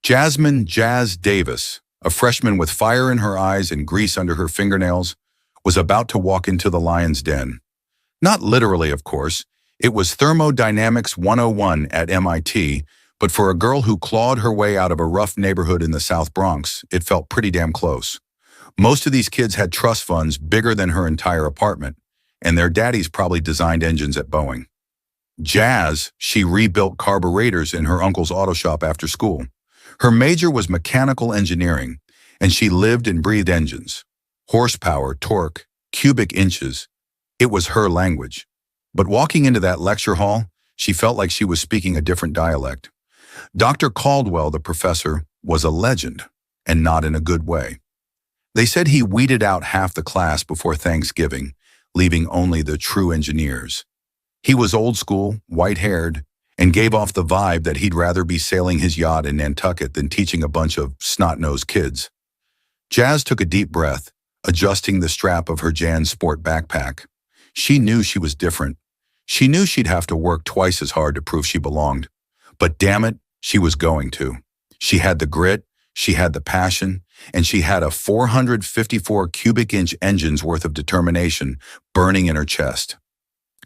Jasmine Jazz Davis, a freshman with fire in her eyes and grease under her fingernails, was about to walk into the lion's den. Not literally, of course. It was Thermodynamics 101 at MIT, but for a girl who clawed her way out of a rough neighborhood in the South Bronx, it felt pretty damn close. Most of these kids had trust funds bigger than her entire apartment, and their daddies probably designed engines at Boeing. Jazz, she rebuilt carburetors in her uncle's auto shop after school. Her major was mechanical engineering, and she lived and breathed engines. Horsepower, torque, cubic inches. It was her language. But walking into that lecture hall, she felt like she was speaking a different dialect. Dr. Caldwell, the professor, was a legend, and not in a good way. They said he weeded out half the class before Thanksgiving, leaving only the true engineers. He was old school, white-haired, and gave off the vibe that he'd rather be sailing his yacht in Nantucket than teaching a bunch of snot-nosed kids. Jazz took a deep breath, adjusting the strap of her Jan Sport backpack. She knew she was different. She knew she'd have to work twice as hard to prove she belonged. But damn it, she was going to. She had the grit, she had the passion, and she had a 454 cubic inch engine's worth of determination burning in her chest.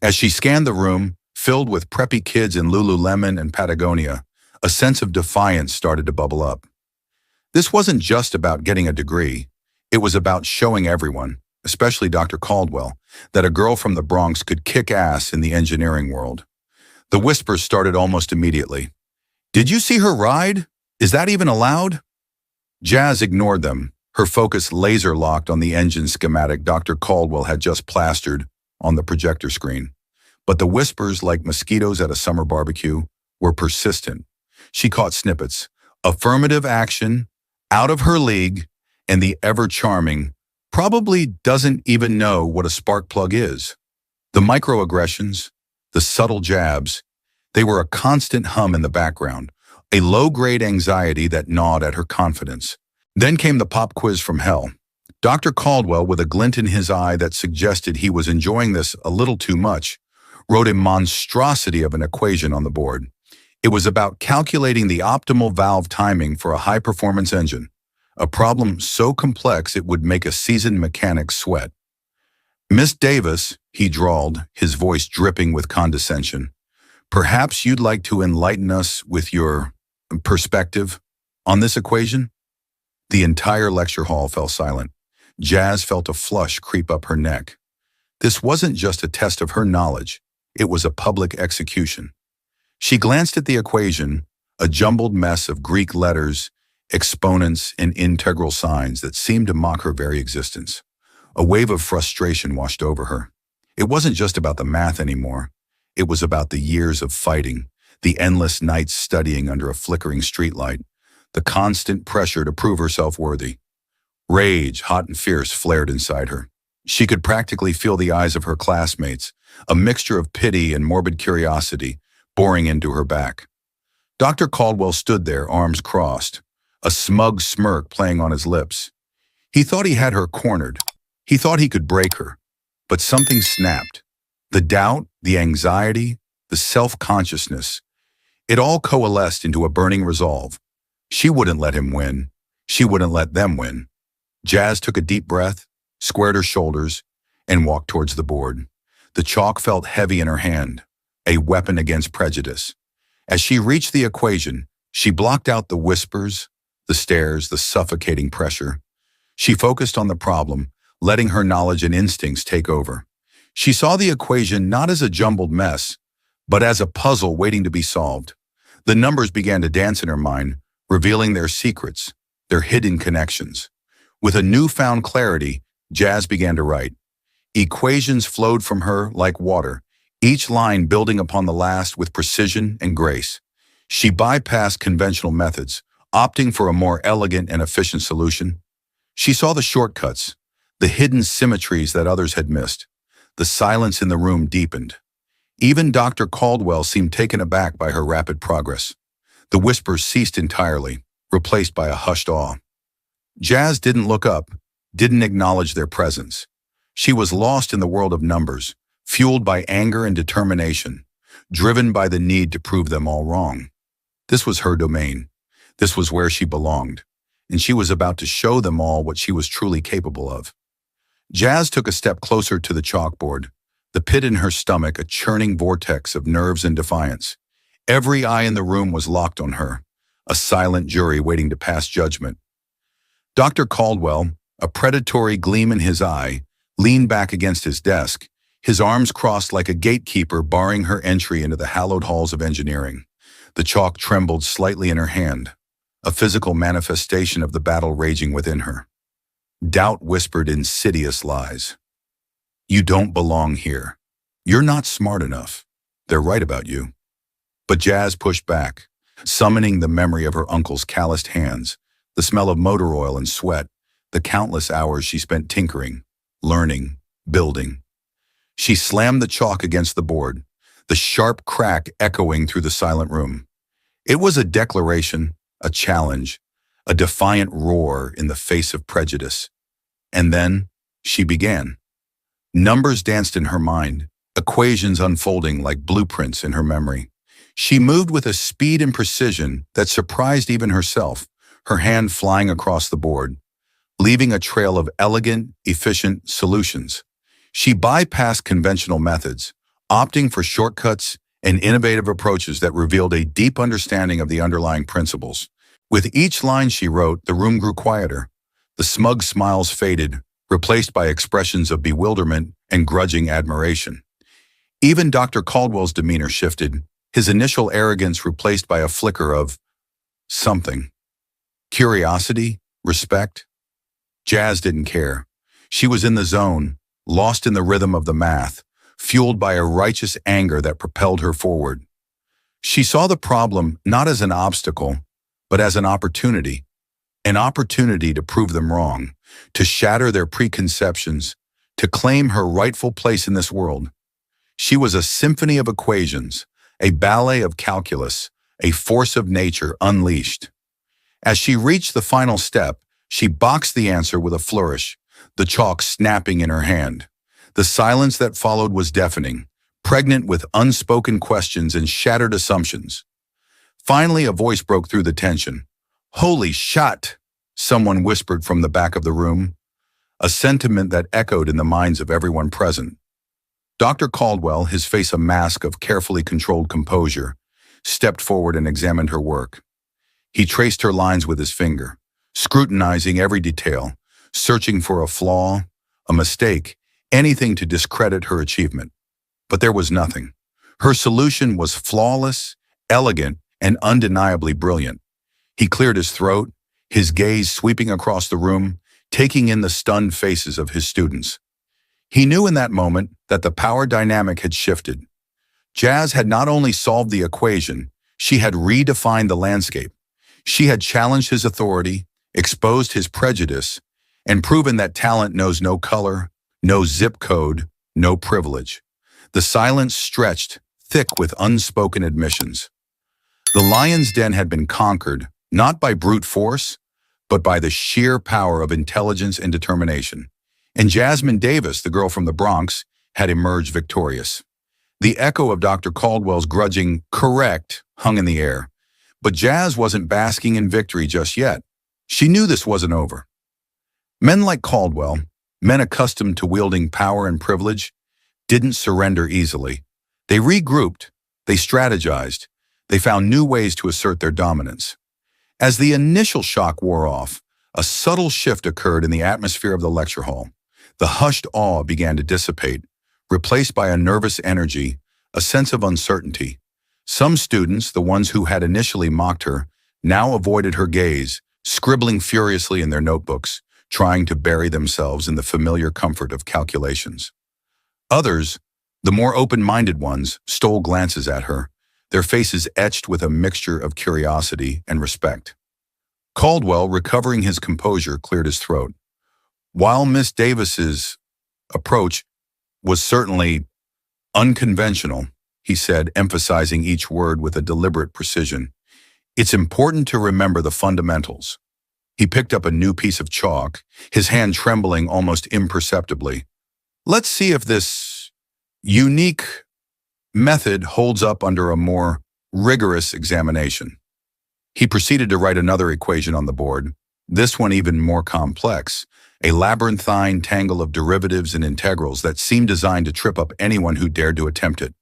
As she scanned the room, filled with preppy kids in Lululemon and Patagonia, a sense of defiance started to bubble up. This wasn't just about getting a degree. It was about showing everyone, especially Dr. Caldwell, that a girl from the Bronx could kick ass in the engineering world. The whispers started almost immediately. "Did you see her ride? Is that even allowed?" Jazz ignored them, her focus laser-locked on the engine schematic Dr. Caldwell had just plastered on the projector screen. But the whispers, like mosquitoes at a summer barbecue, were persistent. She caught snippets: affirmative action, out of her league, and the ever-charming, probably doesn't even know what a spark plug is. The microaggressions, the subtle jabs, they were a constant hum in the background, a low-grade anxiety that gnawed at her confidence. Then came the pop quiz from hell. Dr. Caldwell, with a glint in his eye that suggested he was enjoying this a little too much, wrote a monstrosity of an equation on the board. It was about calculating the optimal valve timing for a high-performance engine, a problem so complex it would make a seasoned mechanic sweat. "Miss Davis," he drawled, his voice dripping with condescension, "perhaps you'd like to enlighten us with your perspective on this equation?" The entire lecture hall fell silent. Jazz felt a flush creep up her neck. This wasn't just a test of her knowledge. It was a public execution. She glanced at the equation, a jumbled mess of Greek letters, exponents, and integral signs that seemed to mock her very existence. A wave of frustration washed over her. It wasn't just about the math anymore. It was about the years of fighting, the endless nights studying under a flickering streetlight, the constant pressure to prove herself worthy. Rage, hot and fierce, flared inside her. She could practically feel the eyes of her classmates, a mixture of pity and morbid curiosity, boring into her back. Dr. Caldwell stood there, arms crossed, a smug smirk playing on his lips. He thought he had her cornered. He thought he could break her. But something snapped. The doubt, the anxiety, the self-consciousness. It all coalesced into a burning resolve. She wouldn't let him win. She wouldn't let them win. Jazz took a deep breath, squared her shoulders, and walked towards the board. The chalk felt heavy in her hand, a weapon against prejudice. As she reached the equation, she blocked out the whispers, the stares, the suffocating pressure. She focused on the problem, letting her knowledge and instincts take over. She saw the equation not as a jumbled mess, but as a puzzle waiting to be solved. The numbers began to dance in her mind, revealing their secrets, their hidden connections. With a newfound clarity, Jazz began to write. Equations flowed from her like water, each line building upon the last with precision and grace. She bypassed conventional methods, opting for a more elegant and efficient solution. She saw the shortcuts, the hidden symmetries that others had missed. The silence in the room deepened. Even Dr. Caldwell seemed taken aback by her rapid progress. The whispers ceased entirely, replaced by a hushed awe. Jazz didn't look up, didn't acknowledge their presence. She was lost in the world of numbers, fueled by anger and determination, driven by the need to prove them all wrong. This was her domain. This was where she belonged, and she was about to show them all what she was truly capable of. Jazz took a step closer to the chalkboard, the pit in her stomach a churning vortex of nerves and defiance. Every eye in the room was locked on her, a silent jury waiting to pass judgment. Dr. Caldwell, a predatory gleam in his eye, leaned back against his desk, his arms crossed like a gatekeeper barring her entry into the hallowed halls of engineering. The chalk trembled slightly in her hand, a physical manifestation of the battle raging within her. Doubt whispered insidious lies. You don't belong here. You're not smart enough. They're right about you. But Jazz pushed back, summoning the memory of her uncle's calloused hands, the smell of motor oil and sweat, the countless hours she spent tinkering, learning, building. She slammed the chalk against the board, the sharp crack echoing through the silent room. It was a declaration, a challenge, a defiant roar in the face of prejudice. And then she began. Numbers danced in her mind, equations unfolding like blueprints in her memory. She moved with a speed and precision that surprised even herself, her hand flying across the board, leaving a trail of elegant, efficient solutions. She bypassed conventional methods, opting for shortcuts and innovative approaches that revealed a deep understanding of the underlying principles. With each line she wrote, the room grew quieter. The smug smiles faded, replaced by expressions of bewilderment and grudging admiration. Even Dr. Caldwell's demeanor shifted, his initial arrogance replaced by a flicker of something. Curiosity? Respect? Jazz didn't care. She was in the zone, lost in the rhythm of the math, fueled by a righteous anger that propelled her forward. She saw the problem not as an obstacle, but as an opportunity to prove them wrong, to shatter their preconceptions, to claim her rightful place in this world. She was a symphony of equations, a ballet of calculus, a force of nature unleashed. As she reached the final step, she boxed the answer with a flourish, the chalk snapping in her hand. The silence that followed was deafening, pregnant with unspoken questions and shattered assumptions. Finally, a voice broke through the tension. "Holy shit!" someone whispered from the back of the room, a sentiment that echoed in the minds of everyone present. Dr. Caldwell, his face a mask of carefully controlled composure, stepped forward and examined her work. He traced her lines with his finger, scrutinizing every detail, searching for a flaw, a mistake, anything to discredit her achievement. But there was nothing. Her solution was flawless, elegant, and undeniably brilliant. He cleared his throat, his gaze sweeping across the room, taking in the stunned faces of his students. He knew in that moment that the power dynamic had shifted. Jazz had not only solved the equation, she had redefined the landscape. She had challenged his authority, exposed his prejudice, and proven that talent knows no color, no zip code, no privilege. The silence stretched, thick with unspoken admissions. The lion's den had been conquered, not by brute force, but by the sheer power of intelligence and determination. And Jasmine Davis, the girl from the Bronx, had emerged victorious. The echo of Dr. Caldwell's grudging "correct" hung in the air. But Jazz wasn't basking in victory just yet. She knew this wasn't over. Men like Caldwell, men accustomed to wielding power and privilege, didn't surrender easily. They regrouped, they strategized, they found new ways to assert their dominance. As the initial shock wore off, a subtle shift occurred in the atmosphere of the lecture hall. The hushed awe began to dissipate, replaced by a nervous energy, a sense of uncertainty. Some students, the ones who had initially mocked her, now avoided her gaze, scribbling furiously in their notebooks, trying to bury themselves in the familiar comfort of calculations. Others, the more open-minded ones, stole glances at her, their faces etched with a mixture of curiosity and respect. Caldwell, recovering his composure, cleared his throat. While Miss Davis's approach was certainly unconventional, he said, emphasizing each word with a deliberate precision, it's important to remember the fundamentals. He picked up a new piece of chalk, his hand trembling almost imperceptibly. Let's see if this unique method holds up under a more rigorous examination. He proceeded to write another equation on the board, this one even more complex, a labyrinthine tangle of derivatives and integrals that seemed designed to trip up anyone who dared to attempt it.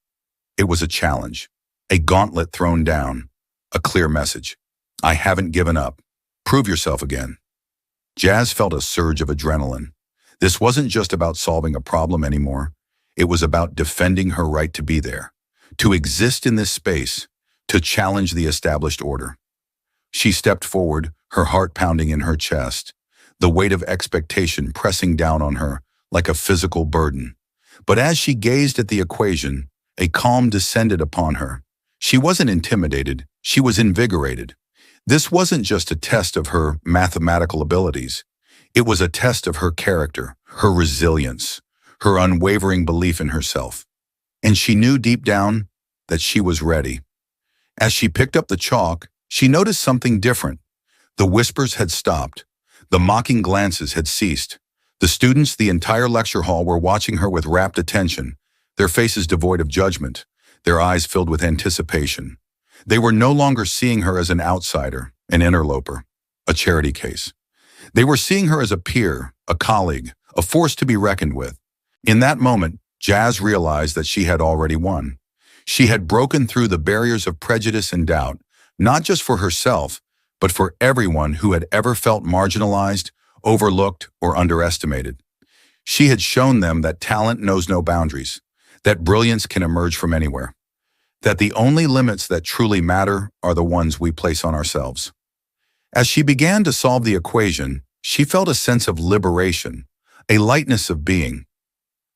It was a challenge, a gauntlet thrown down, a clear message. I haven't given up. Prove yourself again. Jazz felt a surge of adrenaline. This wasn't just about solving a problem anymore. It was about defending her right to be there, to exist in this space, to challenge the established order. She stepped forward, her heart pounding in her chest, the weight of expectation pressing down on her like a physical burden. But as she gazed at the equation, a calm descended upon her. She wasn't intimidated, she was invigorated. This wasn't just a test of her mathematical abilities. It was a test of her character, her resilience, her unwavering belief in herself. And she knew deep down that she was ready. As she picked up the chalk, she noticed something different. The whispers had stopped. The mocking glances had ceased. The students, the entire lecture hall, were watching her with rapt attention, their faces devoid of judgment, their eyes filled with anticipation. They were no longer seeing her as an outsider, an interloper, a charity case. They were seeing her as a peer, a colleague, a force to be reckoned with. In that moment, Jazz realized that she had already won. She had broken through the barriers of prejudice and doubt, not just for herself, but for everyone who had ever felt marginalized, overlooked, or underestimated. She had shown them that talent knows no boundaries, that brilliance can emerge from anywhere, that the only limits that truly matter are the ones we place on ourselves. As she began to solve the equation, she felt a sense of liberation, a lightness of being.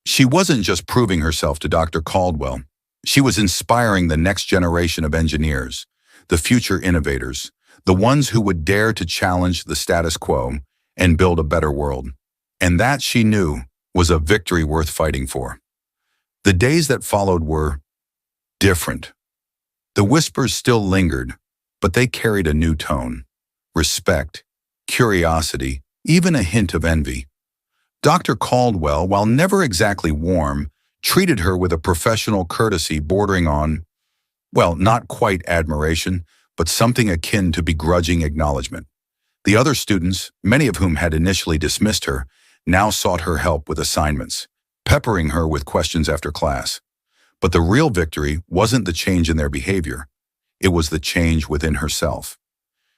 She wasn't just proving herself to Dr. Caldwell. She was inspiring the next generation of engineers, the future innovators, the ones who would dare to challenge the status quo and build a better world. And that, she knew, was a victory worth fighting for. The days that followed were different. The whispers still lingered, but they carried a new tone. Respect, curiosity, even a hint of envy. Dr. Caldwell, while never exactly warm, treated her with a professional courtesy bordering on, well, not quite admiration, but something akin to begrudging acknowledgement. The other students, many of whom had initially dismissed her, now sought her help with assignments, peppering her with questions after class. But the real victory wasn't the change in their behavior. It was the change within herself.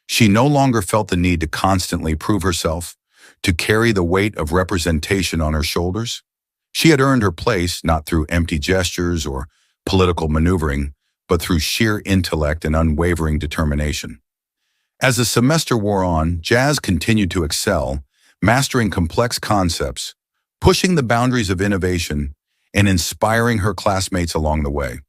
She no longer felt the need to constantly prove herself, to carry the weight of representation on her shoulders. She had earned her place not through empty gestures or political maneuvering, but through sheer intellect and unwavering determination. As the semester wore on, Jazz continued to excel, mastering complex concepts, pushing the boundaries of innovation, and inspiring her classmates along the way.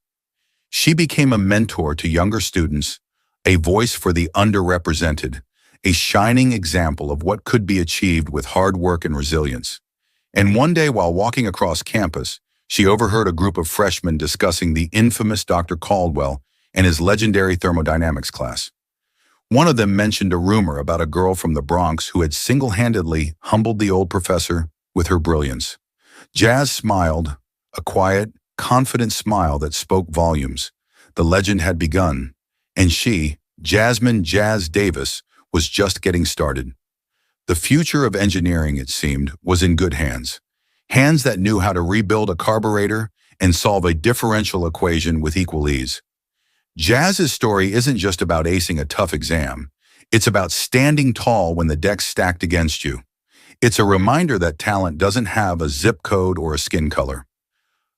She became a mentor to younger students, a voice for the underrepresented, a shining example of what could be achieved with hard work and resilience. And one day, while walking across campus, she overheard a group of freshmen discussing the infamous Dr. Caldwell and his legendary thermodynamics class. One of them mentioned a rumor about a girl from the Bronx who had single-handedly humbled the old professor with her brilliance. Jazz smiled, a quiet, confident smile that spoke volumes. The legend had begun, and she, Jasmine Jazz Davis, was just getting started. The future of engineering, it seemed, was in good hands. Hands that knew how to rebuild a carburetor and solve a differential equation with equal ease. Jazz's story isn't just about acing a tough exam. It's about standing tall when the deck's stacked against you. It's a reminder that talent doesn't have a zip code or a skin color.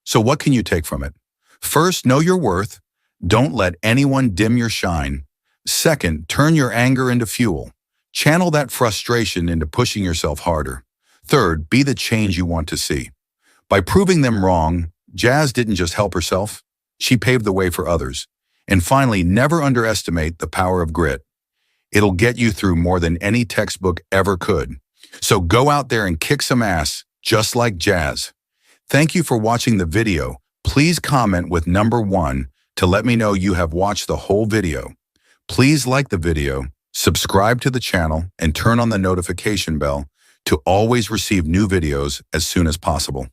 So what can you take from it? First, know your worth. Don't let anyone dim your shine. Second, turn your anger into fuel. Channel that frustration into pushing yourself harder. Third, be the change you want to see. By proving them wrong, Jazz didn't just help herself, she paved the way for others. And finally, never underestimate the power of grit. It'll get you through more than any textbook ever could. So go out there and kick some ass, just like Jazz. Thank you for watching the video. Please comment with number 1 to let me know you have watched the whole video. Please like the video, subscribe to the channel, and turn on the notification bell to always receive new videos as soon as possible.